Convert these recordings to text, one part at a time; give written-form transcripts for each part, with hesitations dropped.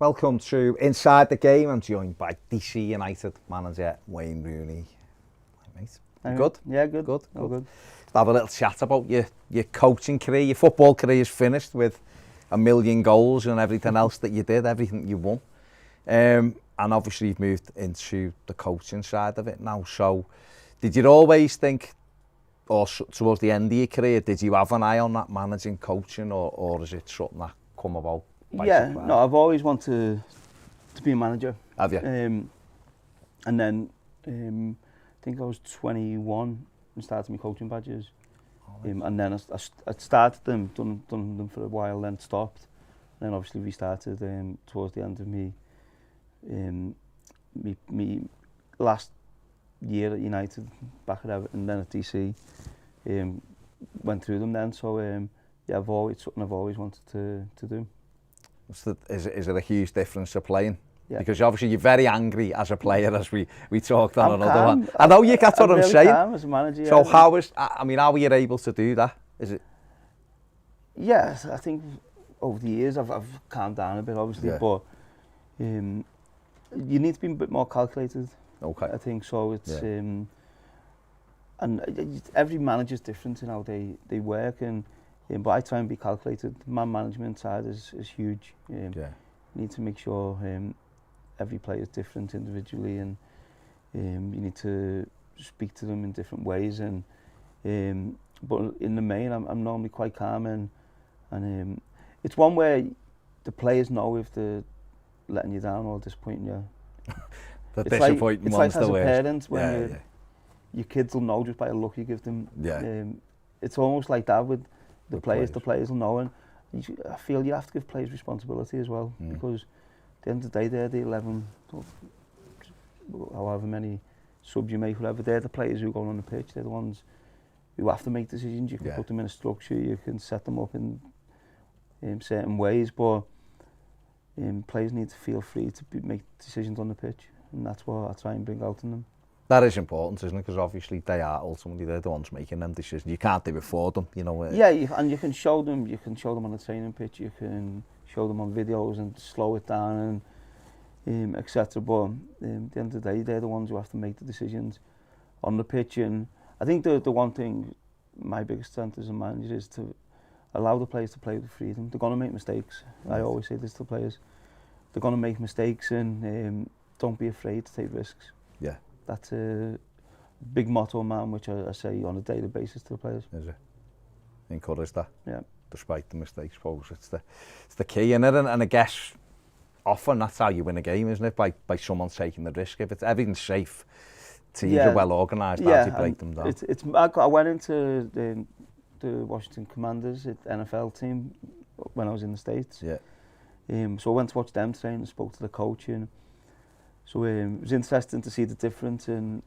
Welcome to Inside the Game. I'm joined by DC United manager Wayne Rooney. Hi, mate. You good? Yeah, good. Good. All good. Let's have a little chat about your coaching career. Your football career is finished with 1 million goals and everything else that you did, everything you won. And obviously you've moved into the coaching side of it now. So did you always think, or towards the end of your career, did you have an eye on that managing, coaching, or is it something that come about by surprise? No, I've always wanted to be a manager. Have you? And then I think I was 21 and started my coaching badges. And then I started them, done them for a while, then stopped. And then obviously restarted towards the end of me last year at United, back at Everton, then at DC. Went through them then, so yeah, something I've always wanted to do. Is it a huge difference to playing? Yeah. Because obviously you're very angry as a player, as we talked on I'm another calm. one. I know you get what I'm really saying. Calm as a manager, So yeah. how were you able to do that? Is it? Yeah, I think over the years I've calmed down a bit, obviously, Yeah. but you need to be a bit more calculated. Okay. I think so. It's and every manager's different in how they work, and but I try and be calculated. Man management side is huge. Yeah. You need to make sure every player is different individually, and you need to speak to them in different ways. And but in the main, I'm normally quite calm, and it's one where the players know if they're letting you down or disappointing you. The It's disappointing like one's as the a worst. parent when Yeah. your kids will know just by the look you give them. Yeah. It's almost like that with the With players. players. The players will know, and I feel you have to give players responsibility as well, because at the end of the day, they're the 11, however many subs you make, whatever. They're the players who go on the pitch. They're the ones who have to make decisions. You can put them in a structure, you can set them up in certain ways, but players need to feel free to make decisions on the pitch, and that's what I try and bring out in them. That is important, isn't it? Because obviously they are ultimately they're the ones making them decisions. You can't do it for them, you know. Yeah, and you can show them. You can show them on the training pitch. You can show them on videos and slow it down and etc. But at the end of the day, they're the ones who have to make the decisions on the pitch. And I think the one thing, my biggest strength as a manager, is to allow the players to play with freedom. They're going to make mistakes. I always say this to players. They're going to make mistakes, and don't be afraid to take risks. Yeah. That's a big motto of mine, which I say on a daily basis to the players. Is it? Encourage that. Yeah. Despite the mistakes, suppose it's the key in it, and I guess often that's how you win a game, isn't it? By someone taking the risk. If it's everything's safe, teams are well organised, how do you break them down? I went into the Washington Commanders, NFL team, when I was in the States. Yeah. So I went to watch them train and spoke to the coach, and so it was interesting to see the difference, and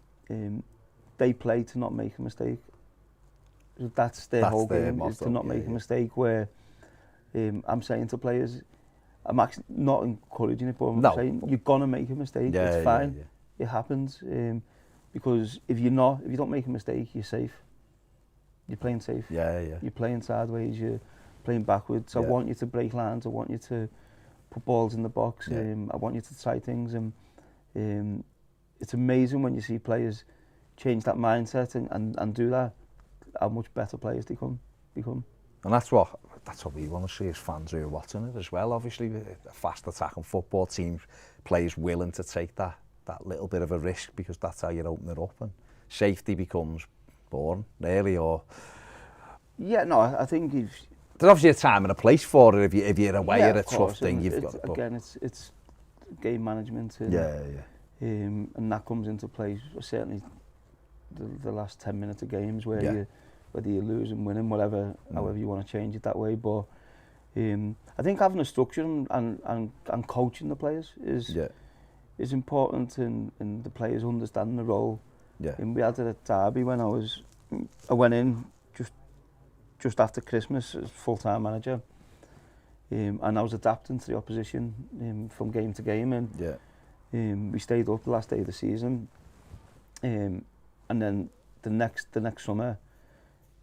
they play to not make a mistake. So that's their whole game, is to not make a mistake, where I'm saying to players, I'm actually not encouraging it, but I'm saying you're going to make a mistake, it's fine, it happens, because if you don't make a mistake, you're safe. You're playing safe. You're playing sideways, you're playing backwards. I want you to break lines, I want you to put balls in the box, I want you to try things, and it's amazing when you see players change that mindset and do that, how much better players they become. And that's what we want to see as fans who are watching it as well. Obviously, a fast attacking football team, players willing to take that little bit of a risk, because that's how you open it up, and safety becomes boring, really. Or I think there's obviously a time and a place for it. If you're away at a tough thing, you've got to. Again, it's game management. And, and that comes into play certainly the last 10 minutes of games, where whether you lose and winning, however you want to change it that way. But I think having a structure and coaching the players is important, in the players understanding the role. And we had it at Derby when I went in just after Christmas as full-time manager, and I was adapting to the opposition from game to game, and we stayed up the last day of the season, and then the next summer,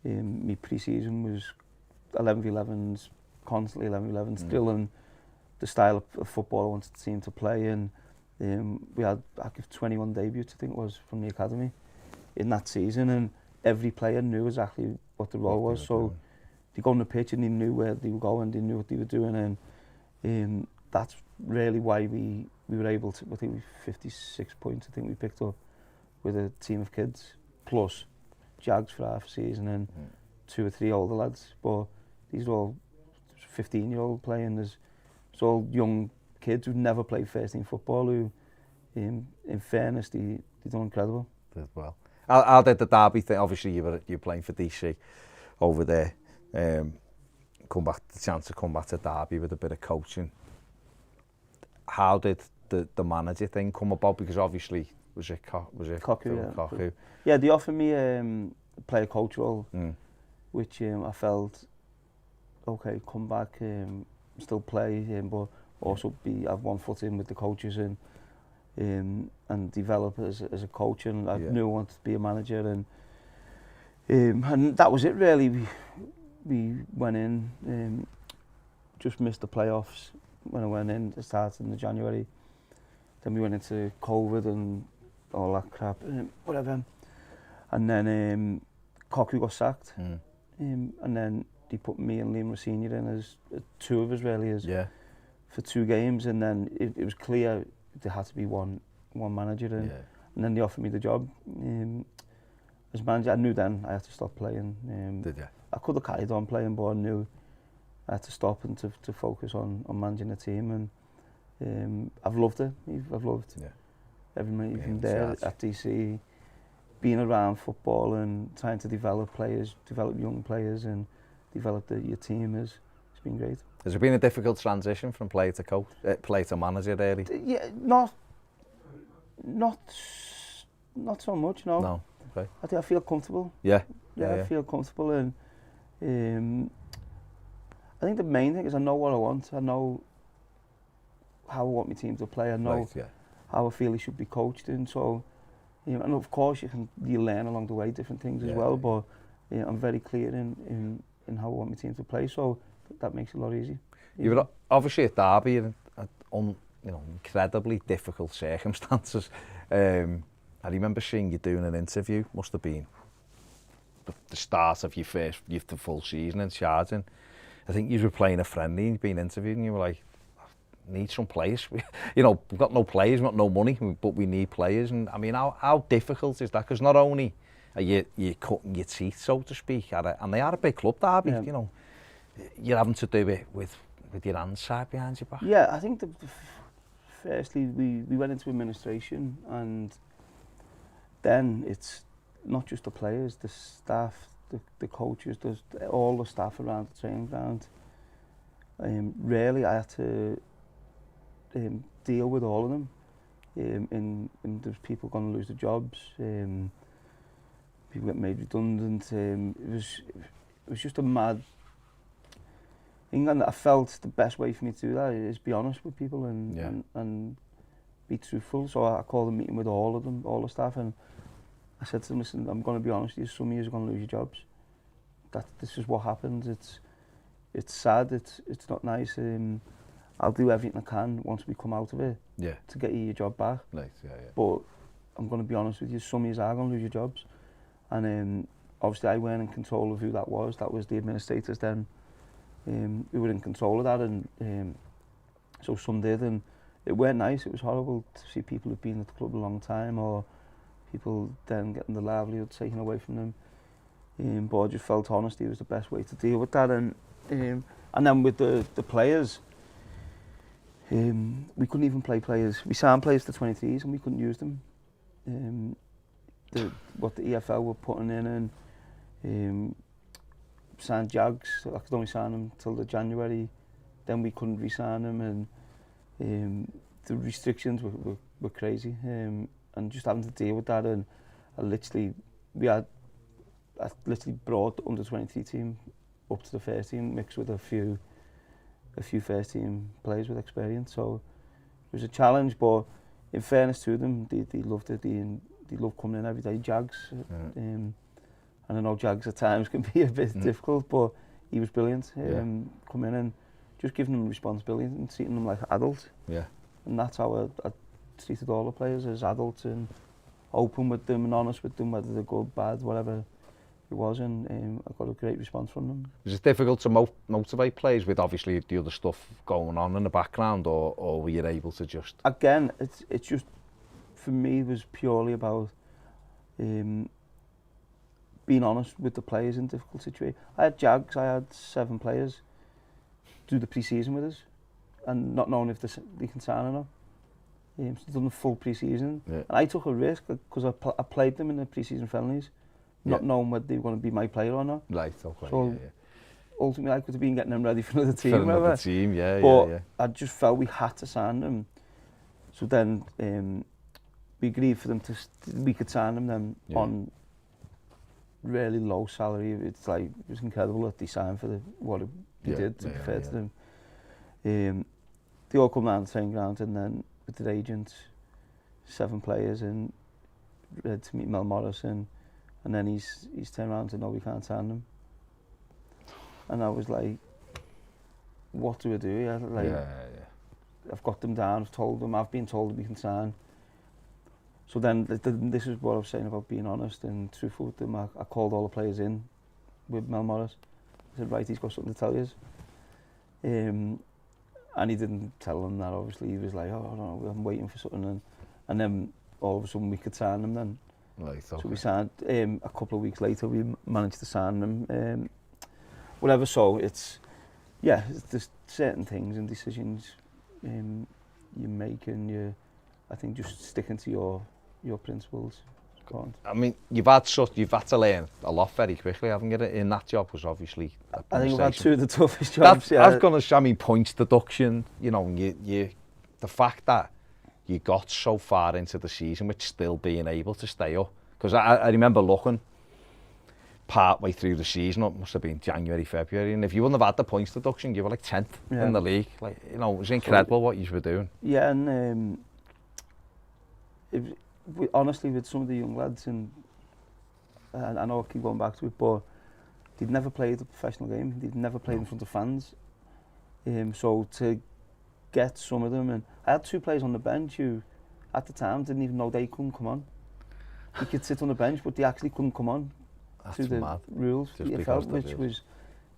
my pre-season was 11v11s, constantly 11v11s, drilling the style of football I wanted the team to play, and we had, I give 21 debuts, I think it was, from the academy in that season, and every player knew exactly what the role was, so they go on the pitch and they knew where they were going, they knew what they were doing, and that's really why we were able to, I think we 56 points, I think we picked up with a team of kids, plus Jags for half a season and 2 or 3 older lads, but these are all 15-year-old playing. It's all young kids who've never played first team football who, in fairness, they done incredible. Did well. How did the Derby thing? Obviously, you were playing for DC over there. The chance to come back to Derby with a bit of coaching. How did the manager thing come about? Because obviously, was it Cocu? Yeah, they offered me player coach role, which I felt, okay, come back, still play, but also have one foot in with the coaches and develop as a coach. And I knew I wanted to be a manager, and that was it really. We went in, just missed the playoffs when I went in. It started in January. Then we went into COVID and all that crap, whatever. And then Cocu got sacked, and then they put me and Liam Senior in as 2 of us really for 2 games, and then it was clear there had to be one manager, and then they offered me the job as manager. I knew then I had to stop playing. Did you? I could have carried on playing, but I knew I had to stop and to focus on managing the team, and I've loved it. I've loved every minute you've been there at DC, being around football and trying to develop players, develop young players, and develop your team. It's been great. Has it been a difficult transition from player to coach, player to manager, really? Yeah, not so much. No. No. Okay. I feel comfortable. Yeah. I feel comfortable, and I think the main thing is I know what I want. I know how I want my team to play. I know how I feel it should be coached in. So, and of course you learn along the way different things as well. But I'm very clear in how I want my team to play. So that makes it a lot easier. You were obviously at Derby in incredibly difficult circumstances. I remember seeing you doing an interview. Must have been the start of your full season in charge. And I think you were playing a friendly and being interviewed, and you were like, need some players. We've got no players, we've got no money, but we need players. And I mean, how difficult is that? Because not only are you cutting your teeth, so to speak, and they are a big club, Derby, you're having to do it with your hands tied behind your back. Yeah, I think firstly we went into administration, and then it's not just the players, the staff, the coaches, all the staff around the training ground. Really, I had to deal with all of them. And there's people going to lose their jobs. People get made redundant. It was just a mad thing, and I felt the best way for me to do that is be honest with people and be truthful. So I called a meeting with all of them, all the staff, and I said to them, listen, I'm going to be honest with you, some of you are going to lose your jobs. This is what happens. It's sad, it's not nice. I'll do everything I can once we come out of it to get you your job back. Nice, But I'm going to be honest with you, some of you are going to lose your jobs. And obviously I weren't in control of who that was. That was the administrators then. We were in control of that, and so some did, and it weren't nice. It was horrible to see people who've been at the club a long time, or people then getting the livelihood taken away from them. But I just felt honesty was the best way to deal with that, and then with the players, we couldn't even play players. We signed players to 23s and we couldn't use them. What the EFL were putting in, and signed Jags, I could only sign them till the January, then we couldn't re-sign them, and the restrictions were crazy, and just having to deal with that. And I literally brought the under-23 team up to the first team, mixed with a few first team players with experience. So it was a challenge, but in fairness to them, they loved it. They loved coming in every day. Jags, and I know Jags at times can be a bit difficult, but he was brilliant. Come in and just giving them responsibility and treating them like adults. Yeah. And that's how I treated all the players, as adults, and open with them and honest with them, whether they're good, bad, whatever it was, and I got a great response from them. Is it difficult to motivate players with obviously the other stuff going on in the background, or were you able to just... Again, it's just, for me, it was purely about being honest with the players in difficult situations. I had 7 players do the pre-season with us, and not knowing if they can sign or not. So done the full pre-season, and I took a risk because I played them in the pre-season friendlies, not knowing whether they were going to be my player or not. Right, okay. So ultimately, I could have been getting them ready for another team. For another team, but I just felt we had to sign them. So then we agreed for them we could sign them then on really low salary. It was incredible that they signed for what they did, to be fair to them. They all come down the same ground, and then with their agents, 7 players, and ready to meet Mel Morrison, and then he's turned around and said, no, we can't sign them. And I was like, what do I do here? I've got them down, I've been told that we can sign. So then this is what I was saying about being honest and truthful with them. I called all the players in with Mel Morris. I said, right, he's got something to tell you. And he didn't tell them that, obviously. He was like, oh, I don't know, I'm waiting for something. And then all of a sudden we could sign them then. Right, okay. So we signed, a couple of weeks later we managed to sign them. Whatever, so there's certain things and decisions you make, and I think just sticking to your principles. I mean, you've had to learn a lot very quickly, haven't you? In that job was obviously. I think I've had 2 of the toughest jobs. I mean, points deduction. You know, the fact that you got so far into the season with still being able to stay up. Because I remember looking part way through the season, it must have been January, February, and if you wouldn't have had the points deduction, you were like 10th in the league. Like, you know, it was incredible what you were doing. Yeah, and honestly, with some of the young lads, and I know I keep going back to it, but they'd never played a professional game. They'd never played in front of fans. So to get some of them, and I had 2 players on the bench who, at the time, didn't even know they couldn't come on. They could sit on the bench, but they actually couldn't come on. That's to the mad. Rules, Which was,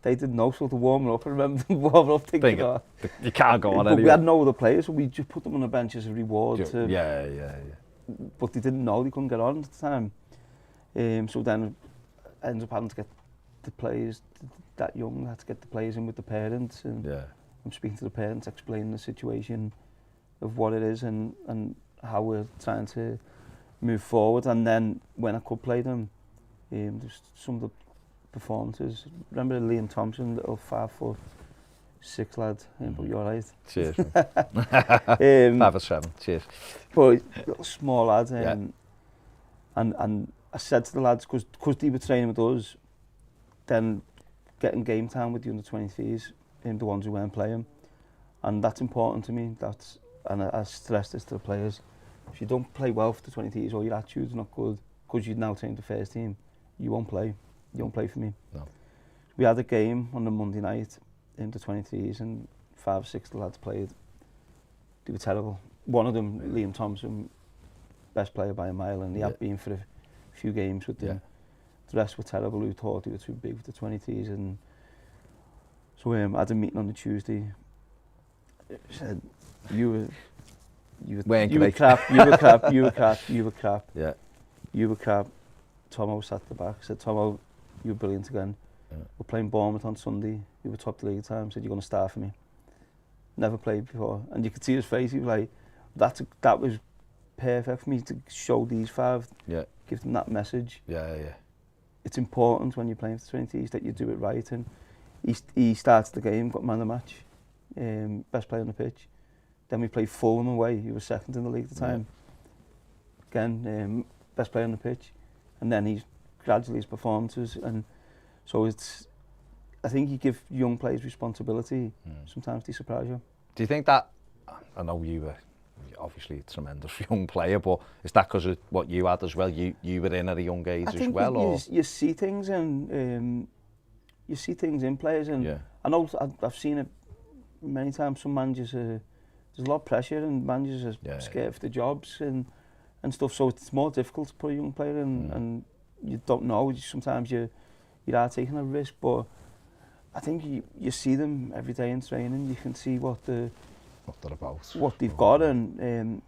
they didn't know, so to warm up. I remember them warming up thinking, you can't go on anyway. anyway. We had no other players, so we just put them on the bench as a reward. Yeah. But they didn't know, they couldn't get on at the time. So then I ended up having to get the players that young, I had to get the players in with the parents, and I'm speaking to the parents, explaining the situation of what it is and how we're trying to move forward. And then when I could play them, just some of the performances. Remember Liam Thompson, little 5'6" lad, but you're right. Cheers. 5'7", cheers. But little small lad, and I said to the lads, because they were training with us, then getting game time with the under-23s, the ones who weren't playing, and that's important to me. And I stress this to the players: if you don't play well for the 23s or your attitude's not good, because you've now trained the first team, you won't play. You won't play for me. No. We had a game on the Monday night in the 23s, and 5 or 6 of the lads played. They were terrible. One of them, Liam Thompson, best player by a mile, and he had been for a few games with them. The rest were terrible, who thought they were too big for the 23s. And so I had a meeting on the Tuesday. It said, you were crap, you were crap. Tomo sat at the back, said, Tomo, you were brilliant again. We're playing Bournemouth on Sunday. You were top of the league at the time. Said, you're going to start for me. Never played before. And you could see his face. He was like, that was perfect for me to show these 5. Give them that message. It's important when you're playing for the 20s that you do it right. And he started the game, got man of the match, best player on the pitch. Then we played Fulham away. He was second in the league at the time. Again, best player on the pitch. And then he's gradually his performances, and so I think you give young players responsibility. Sometimes they surprise you. Do you think that, I know you were obviously a tremendous young player, but is that because of what you had as well? You were in at a young age as well? Or? You see things, and you see things in players, and I know I've seen it many times some managers there's a lot of pressure and managers are scared of the jobs and stuff, so it's more difficult to put a young player in, and you don't know. Sometimes you are taking a risk, but I think you see them every day in training. You can see what they're about, what they've got, and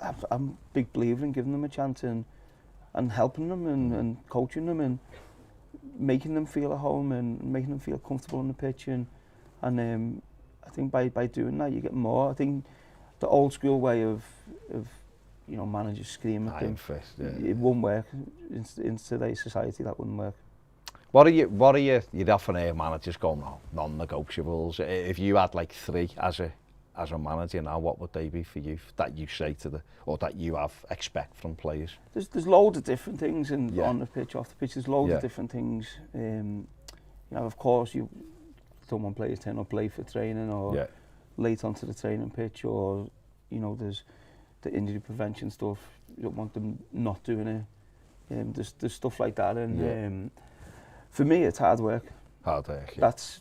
I'm a big believer in giving them a chance and helping them and coaching them and making them feel at home and making them feel comfortable on the pitch, and I think by doing that you get more. I think the old school way of managers screaming at them, it won't work in today's society. That wouldn't work. What are you'd often hear managers going, non-negotiables. If you had like 3 as a manager now, what would they be for you that you say to or that you expect from players? There's loads of different things on the pitch, off the pitch. There's loads of different things. Of course, you don't want players turn up late for training or late onto the training pitch, or there's the injury prevention stuff. You don't want them not doing it. There's stuff like that, and for me, it's hard work. Hard work. Yeah. That's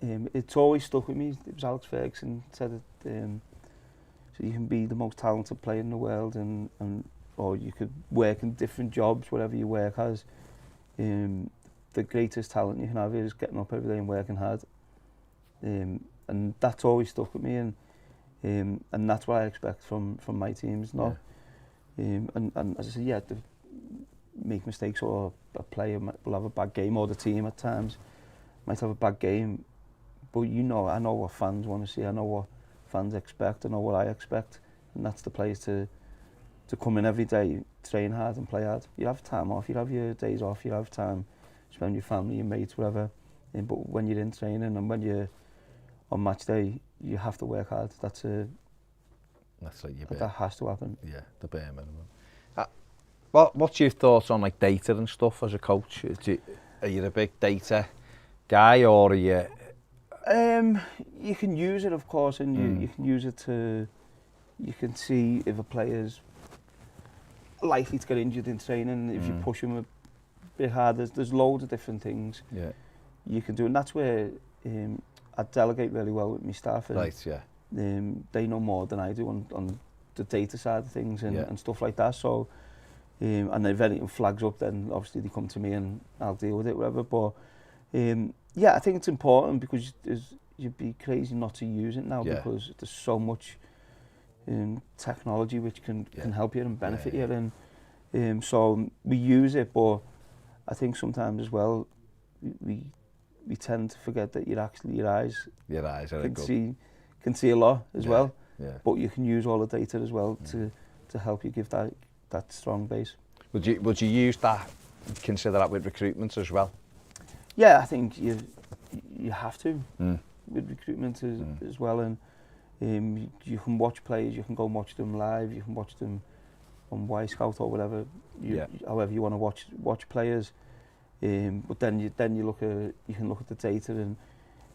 it's always stuck with me. It was Alex Ferguson said it. So you can be the most talented player in the world, or you could work in different jobs, whatever you work as. The greatest talent you can have is getting up every day and working hard. And that's always stuck with me, and that's what I expect from my teams. Not, and as I said, they make mistakes, or a player will have a bad game, or the team at times might have a bad game. But I know what fans want to see. I know what fans expect. I know what I expect, and that's the players to come in every day, train hard and play hard. You have time off, you have your days off, you have time to spend with your family, your mates, whatever. But when you're in training and when you're on match day, you have to work hard. That's like that has to happen. Yeah, the bare minimum. What's your thoughts on like data and stuff as a coach? Are you a big data guy, or are you? You can use it, of course, and you can use it you can see if a player's likely to get injured in training, if you push him a bit harder. There's loads of different things you can do, and that's where I delegate really well with my staff. And, right, yeah. They know more than I do on the data side of things and stuff like that. So, and if anything flags up, then obviously they come to me and I'll deal with it, whatever. But I think it's important, because you'd be crazy not to use it now, because there's so much technology which can help you and benefit you, and so we use it. But I think sometimes as well we tend to forget that your eyes can see a lot as well. Yeah. But you can use all the data as well to help you give that strong base. Would you use that? Consider that with recruitment as well? Yeah, I think you have to with recruitment as well, and you can watch players, you can go and watch them live, you can watch them on Y Scout or whatever, however you want to watch players. But then you can look at the data, and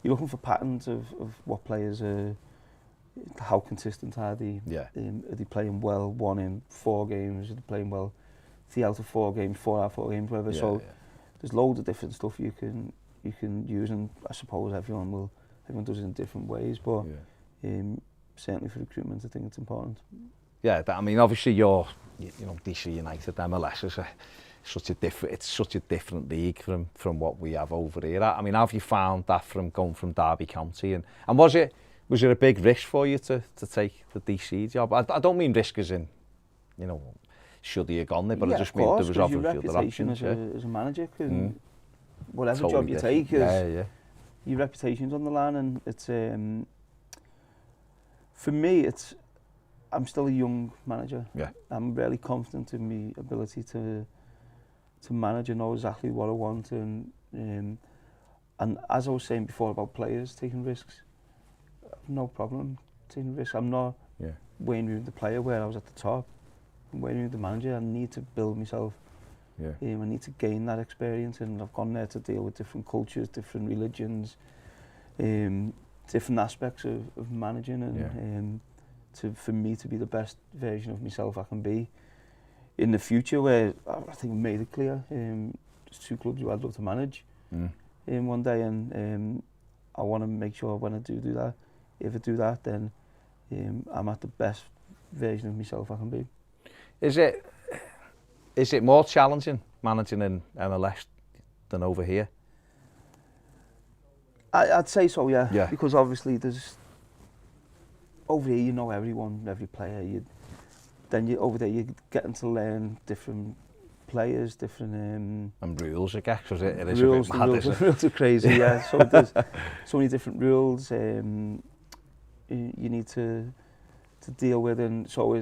you're looking for patterns of what players are, how consistent are they? Are they playing well 1 in 4 games? Are they playing well 3 out of 4 games, 4 out of 4 games, whatever? There's loads of different stuff you can use, and I suppose everyone does it in different ways, but certainly for recruitment I think it's important. Yeah, I mean obviously you're DC United, MLS is such a different league from what we have over here. I mean, how have you found that from going from Derby County, and was it a big risk for you to take the DC job? I don't mean risk as in, should he have gone there, but I just mean there was obviously other options. As a manager, whatever job you take, your reputation's on the line, and it's for me, I'm still a young manager. Yeah. I'm really confident in my ability to manage and know exactly what I want, and as I was saying before about players taking risks, no problem taking risks. I'm not Wayne Rooney the player where I was at the top. I'm Wayne Rooney the manager. I need to build myself. I need to gain that experience, and I've gone there to deal with different cultures, different religions, different aspects of managing, and for me to be the best version of myself I can be in the future, where I think we made it clear, there's 2 clubs who I'd love to manage one day, and I want to make sure when I do that, if I do that, then I'm at the best version of myself I can be. Is it more challenging managing in MLS than over here? I'd say so, yeah. Yeah. Because obviously there's over here you know everyone, every player. Over there you're getting to learn different players, different and rules, I guess, because it is rules, a bit mad, rules, isn't it? rules are crazy, yeah. So there's so many different rules you need to deal with, and so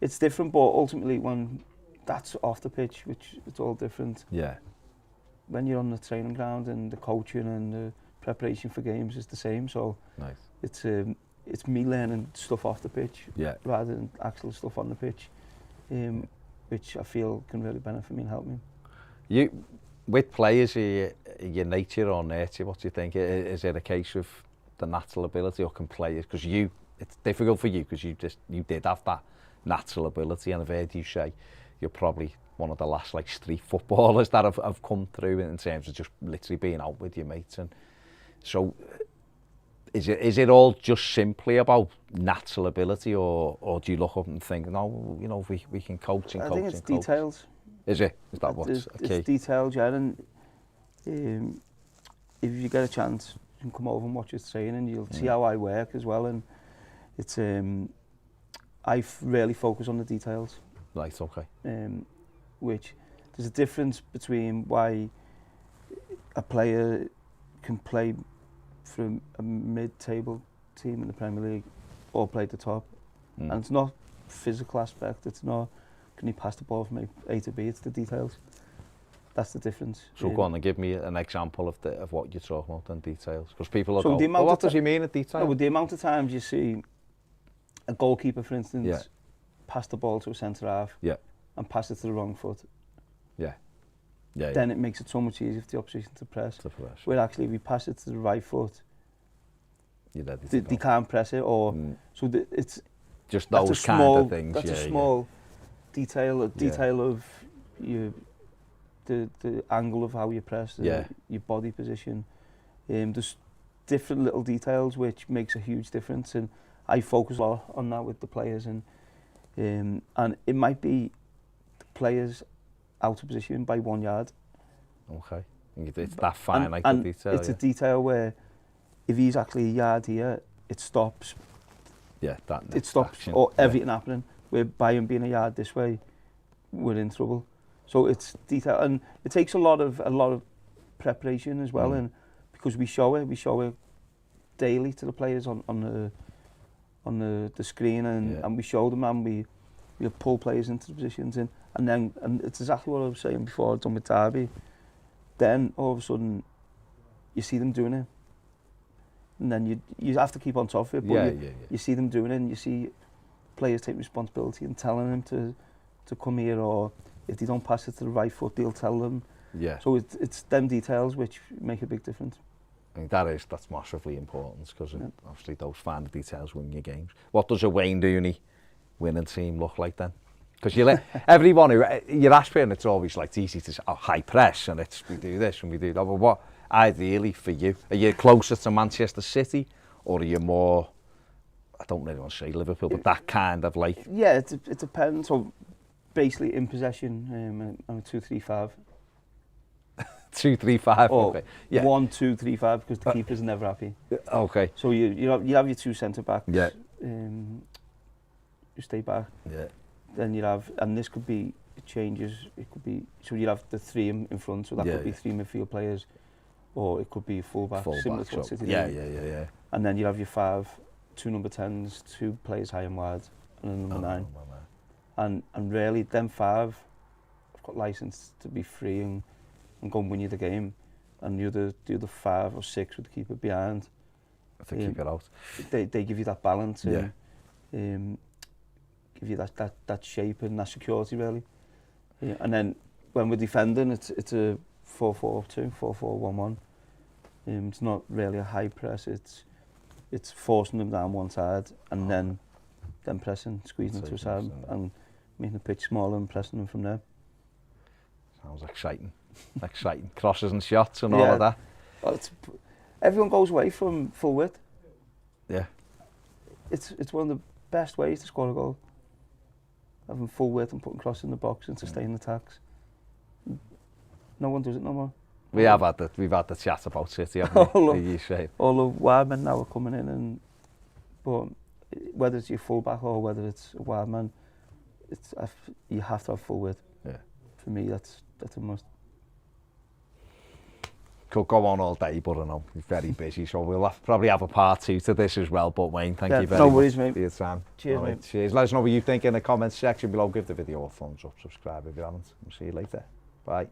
it's different. But ultimately, when that's off the pitch, which it's all different. Yeah. When you're on the training ground and the coaching and the preparation for games is the same. So nice. It's me learning stuff off the pitch, yeah, rather than actual stuff on the pitch, which I feel can really benefit me and help me. You, with players, your nature or nurture, what do you think? Is it a case of the natural ability, or can players, because it's difficult for you because you did have that natural ability, and I've heard you say you're probably one of the last like street footballers that have come through in terms of just literally being out with your mates. And so is it all just simply about natural ability, or do you look up and think, no, you know, we can coach and coach? I think it's details. Is that what's key? It's details, yeah. And if you get a chance, you can come over and watch us train, and you'll see how I work as well. And it's I really focus on the details. Right, okay. Which there's a difference between why a player can play for a mid-table team in the Premier League or play at the top. And it's not physical aspect, it's not can he pass the ball from A to B, it's the details. That's the difference. So go on and give me an example of what you're talking about in details. Because people are so going, well, what does he mean in detail? No, with the amount of times you see a goalkeeper, for instance, pass the ball to a centre-half and pass it to the wrong foot. Then it makes it so much easier for the opposition to press. Where actually if you pass it to the right foot, they can't press it, or so it's just those kind of things. That's a small detail of the angle of how you press, your body position. There's different little details which makes a huge difference, and I focus a lot on that with the players, and it might be the players out of position by 1 yard. Okay, it's that fine, like and the detail. It's a detail where if he's actually a yard here, it stops. Yeah, it stops action. Or everything happening. Where by him being a yard this way, we're in trouble. So it's detail, and it takes a lot of preparation as well, and because we show it daily to the players on the screen, and we show them, and we pull players into the positions, and it's exactly what I was saying before, done with Derby. Then all of a sudden you see them doing it, and then you have to keep on top of it, but you see them doing it, and you see players take responsibility and telling them to come here, or if they don't pass it to the right foot, they'll tell them. Yeah. So it's them details which make a big difference. I think that's massively important, because obviously those finer details win your games. What does a Wayne Rooney winning team look like then? Because you let everyone who you're aspiring, it's always like it's easy to say, high press, and we do this and we do that. But what ideally for you? Are you closer to Manchester City, or are you more? I don't really want to say Liverpool, but that kind of like. Yeah, it depends. So basically, in possession, I'm a 2-3-5. 2-3-5. Okay. Yeah. 1-2-3-5, because the keeper's never happy. Okay. So you have your two centre backs. Yeah. You stay back. Yeah. Then you have, and this could be, it changes. It could be, so you have the three in front. So that could be three midfield players, or it could be a fullback. Similar to what City do. Yeah. And then you have your 5, 2 number 10s, 2 players high and wide, and a number 9. And really, them 5 have got license to be free and go and win you the game. And the other 5 or 6 with the keeper behind. To keep it out. They give you that balance. Give you that shape and that security, really. Yeah. And then when we're defending, it's a 4-4-2, 4-4-1-1. It's not really a high press. It's forcing them down one side, and then pressing, squeezing them to a side, and making the pitch smaller and pressing them from there. Sounds exciting. Exciting crosses and shots and all of that. Well, everyone goes away from full width. Yeah. It's one of the best ways to score a goal. Having full width and putting cross in the box and sustaining attacks. No one does it no more. We've had the chat about City, haven't we? All the wide men now are coming in, but whether it's your full back or whether it's a wide man, you have to have full width. Yeah. For me, that's a must. Could go on all day, but I know he's very busy, so we'll probably have a part 2 to this as well. But Wayne, thank you very much for your time. Cheers, mate. Cheers. Let us know what you think in the comments section below. Give the video a thumbs up, subscribe if you haven't. We'll see you later. Bye.